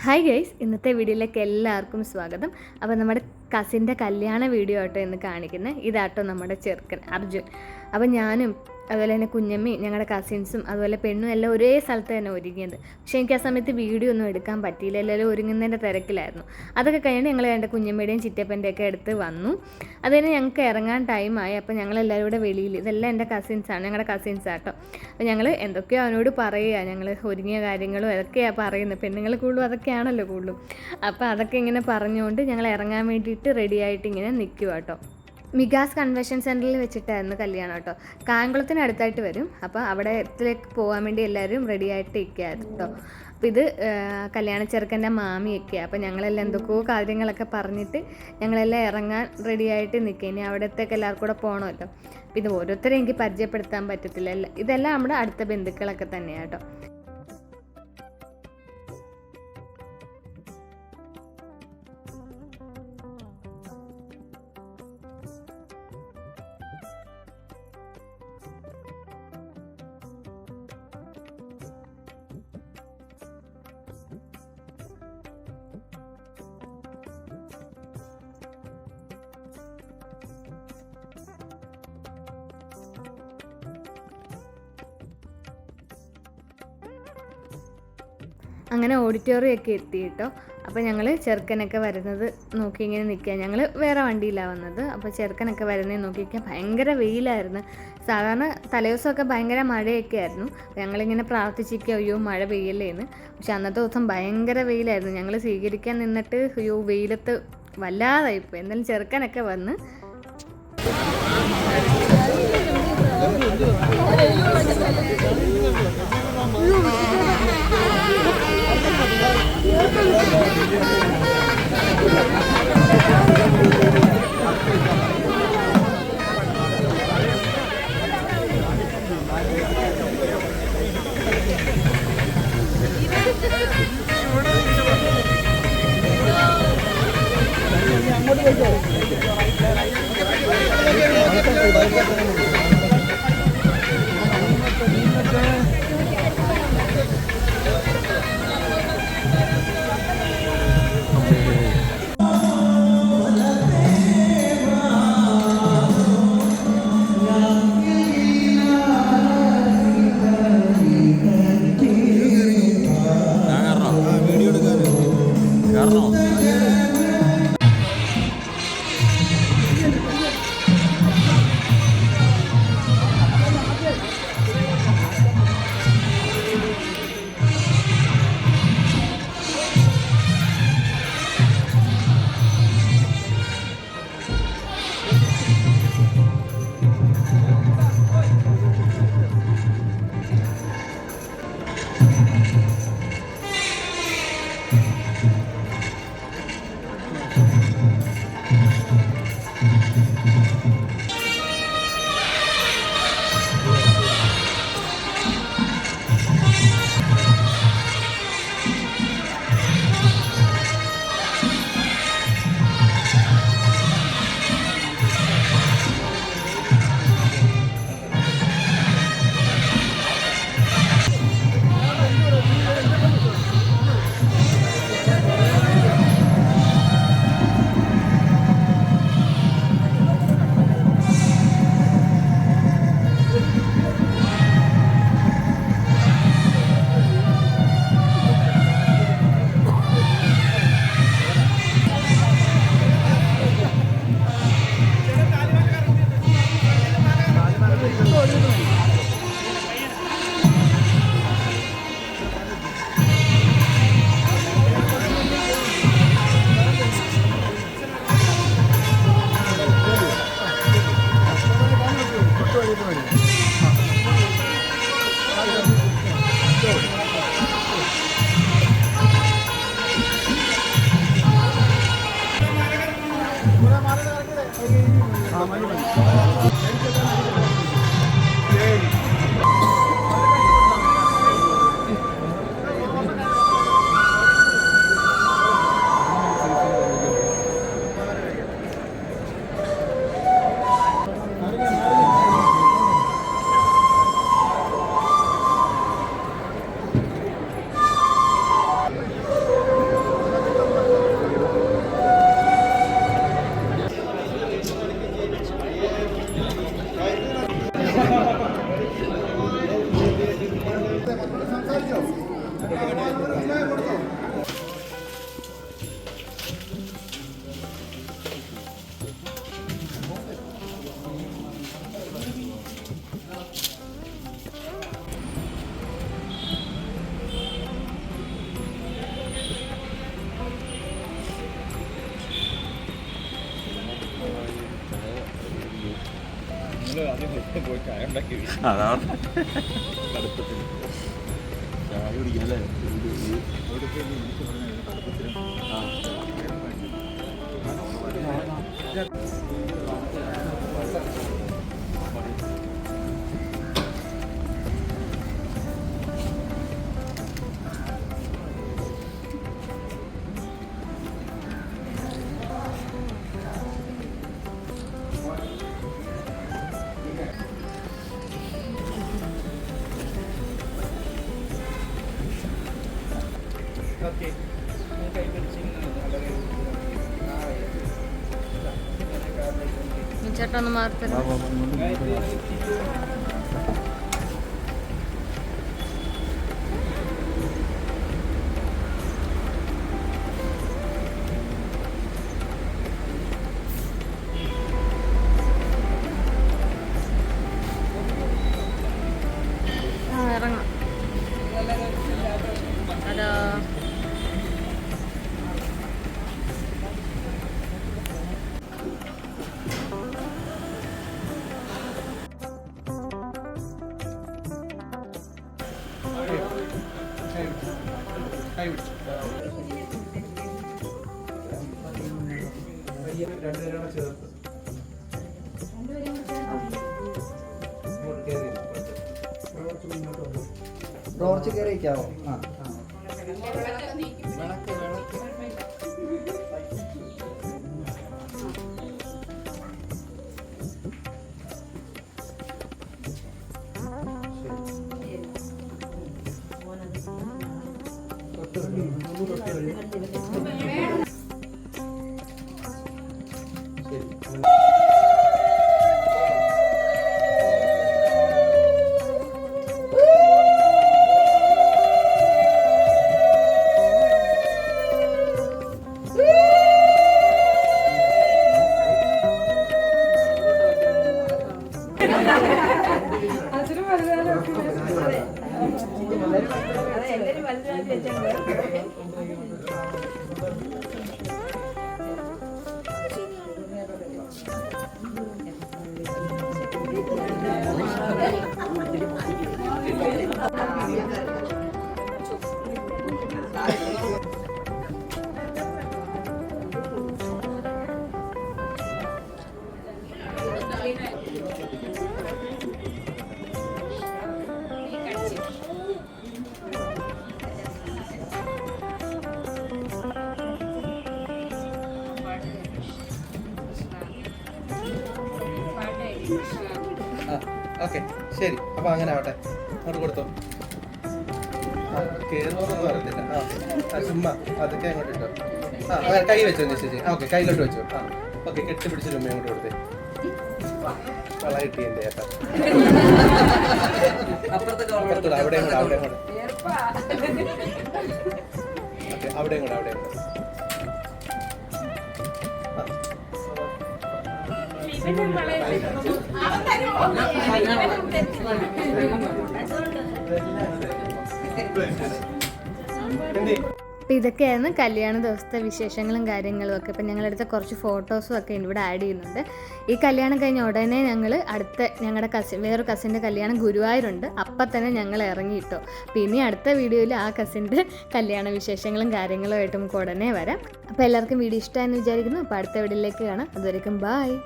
Hi guys, ഇന്നത്തെ വീഡിയോയിലേക്ക് എല്ലാവർക്കും സ്വാഗതം. അപ്പോൾ നമ്മുടെ കസിൻ്റെ കല്യാണ വീഡിയോ ആട്ടോ ഇന്ന് കാണിക്കുന്നത്. ഇതാട്ടോ നമ്മുടെ ചെറുക്കൻ അർജുൻ. അപ്പോൾ ഞാനും അതുപോലെ തന്നെ കുഞ്ഞമ്മയും ഞങ്ങളുടെ കസിൻസും അതുപോലെ പെണ്ണും എല്ലാം ഒരേ സ്ഥലത്ത് തന്നെ ഒരുങ്ങിയത്. പക്ഷേ എനിക്ക് ആ സമയത്ത് വീഡിയോ ഒന്നും എടുക്കാൻ പറ്റിയില്ല, എല്ലാവരും ഒരുങ്ങുന്നതിൻ്റെ തിരക്കിലായിരുന്നു. അതൊക്കെ കഴിഞ്ഞ് ഞങ്ങൾ എൻ്റെ കുഞ്ഞമ്മയുടെയും ചിറ്റപ്പൻ്റെയൊക്കെ അടുത്ത് വന്നു. അതിന് ഞങ്ങൾക്ക് ഇറങ്ങാൻ ടൈമായി. അപ്പോൾ ഞങ്ങളെല്ലാവരും കൂടെ വെളിയിൽ, ഇതെല്ലാം എൻ്റെ കസിൻസാണ്, ഞങ്ങളുടെ കസിൻസാട്ടോ. അപ്പോൾ ഞങ്ങൾ എന്തൊക്കെയോ അവനോട് പറയുക, ഞങ്ങൾ ഒരുങ്ങിയ കാര്യങ്ങളും അതൊക്കെയാണ് പറയുന്നത്. പെണ്ണുങ്ങൾ കൂടുതലും അതൊക്കെയാണല്ലോ കൂടുതലും. അപ്പോൾ അതൊക്കെ ഇങ്ങനെ പറഞ്ഞുകൊണ്ട് ഞങ്ങൾ ഇറങ്ങാൻ വേണ്ടിയിട്ട് റെഡിയായിട്ട് ഇങ്ങനെ നിൽക്കുക കേട്ടോ. മിഗാസ് കൺവെൻഷൻ സെൻറ്ററിൽ വെച്ചിട്ടായിരുന്നു കല്യാണം കേട്ടോ. കായംകുളത്തിന് അടുത്തായിട്ട് വരും. അപ്പോൾ അവിടത്തേക്ക് പോകാൻ വേണ്ടി എല്ലാവരും റെഡിയായിട്ട് ഇരിക്കുകയായിരുന്നു കേട്ടോ. അപ്പോൾ ഇത് കല്യാണ ചെറുക്കൻ്റെ മാമിയൊക്കെയാണ്. അപ്പോൾ ഞങ്ങളെല്ലാം എന്തൊക്കെയോ കാര്യങ്ങളൊക്കെ പറഞ്ഞിട്ട് ഞങ്ങളെല്ലാം ഇറങ്ങാൻ റെഡിയായിട്ട് നിൽക്കുക. ഇനി അവിടത്തേക്ക് എല്ലാവർക്കും കൂടെ പോകണമല്ലോ. അപ്പോൾ ഇത് ഓരോരുത്തരും എനിക്ക് പരിചയപ്പെടുത്താൻ പറ്റത്തില്ല. ഇതെല്ലാം നമ്മുടെ അടുത്ത ബന്ധുക്കളൊക്കെ തന്നെയാണ് കേട്ടോ. അങ്ങനെ ഓഡിറ്റോറിയമൊക്കെ എത്തി കേട്ടോ. അപ്പോൾ ഞങ്ങൾ ചെറുക്കനൊക്കെ വരുന്നത് നോക്കി ഇങ്ങനെ നിൽക്കുക. ഞങ്ങൾ വേറെ വണ്ടിയിലാണ് വന്നത്. അപ്പോൾ ചെറുക്കനൊക്കെ വരുന്നത് നോക്കിയിരിക്കാൻ ഭയങ്കര വെയിലായിരുന്നു. സാധാരണ തലേദിവസമൊക്കെ ഭയങ്കര മഴയൊക്കെ ആയിരുന്നു. ഞങ്ങളിങ്ങനെ പ്രാർത്ഥിച്ചിരിക്കുക, അയ്യോ മഴ പെയ്യല്ലേന്ന്. പക്ഷെ അന്നത്തെ ദിവസം ഭയങ്കര വെയിലായിരുന്നു. ഞങ്ങൾ സ്വീകരിക്കാൻ നിന്നിട്ട് അയ്യോ വെയിലത്ത് വല്ലാതായിപ്പോൾ. എന്നാലും ചെറുക്കനൊക്കെ വന്ന് അതാണ് ചായ കുടിക്കാല്ലേ. ചേട്ടാ ഒന്ന് മാർത്തരാ. ഇറങ്ങാം. അതാ ടോർച്ച് കയറിയിരിക്കാവോ? ഓക്കെ ശരി. അപ്പൊ അങ്ങനെ ആവട്ടെ. അങ്ങോട്ട് കൊടുത്തോ. കേറുന്നൊന്നും അറിയത്തില്ല. ചുമ്മാ അതൊക്കെ അങ്ങോട്ട് ഇട്ടോ. കൈ വെച്ചോ നിശ്ചയിച്ച്. ഓക്കെ കയ്യിലോട്ട് വെച്ചോ. ഓക്കെ കെട്ടിപ്പിടിച്ച് ചുമ്മ അങ്ങോട്ട് കൊടുത്തേ. വള കിട്ടി എൻ്റെ ചേട്ടാ. അപ്പുറത്തൂടെ അവിടെയും കൂടെ അവിടെയും കൂടെ. ഓക്കെ അവിടെയും കൂടെ അവിടെയും കൂടെ. അപ്പം ഇതൊക്കെയായിരുന്നു കല്യാണ ദിവസത്തെ വിശേഷങ്ങളും കാര്യങ്ങളും ഒക്കെ. ഇപ്പം ഞങ്ങളെടുത്ത കുറച്ച് ഫോട്ടോസും ഒക്കെ ഇവിടെ ആഡ് ചെയ്യുന്നുണ്ട്. ഈ കല്യാണം കഴിഞ്ഞ ഉടനെ ഞങ്ങൾ ഞങ്ങളുടെ വേറൊരു കസിൻ്റെ കല്യാണം ഗുരുവായൂരുണ്ട്. അപ്പം തന്നെ ഞങ്ങൾ ഇറങ്ങിയിട്ടോ. പിന്നെ അടുത്ത വീഡിയോയിൽ ആ കസിൻ്റെ കല്യാണ വിശേഷങ്ങളും കാര്യങ്ങളും ആയിട്ട് നമുക്ക് ഉടനെ വരാം. അപ്പോൾ എല്ലാവർക്കും വീഡിയോ ഇഷ്ടമായെന്ന് വിചാരിക്കുന്നു. അപ്പോൾ അടുത്ത വീഡിയോയിലേക്ക് കാണാം. അതുവരെയും ബായ്.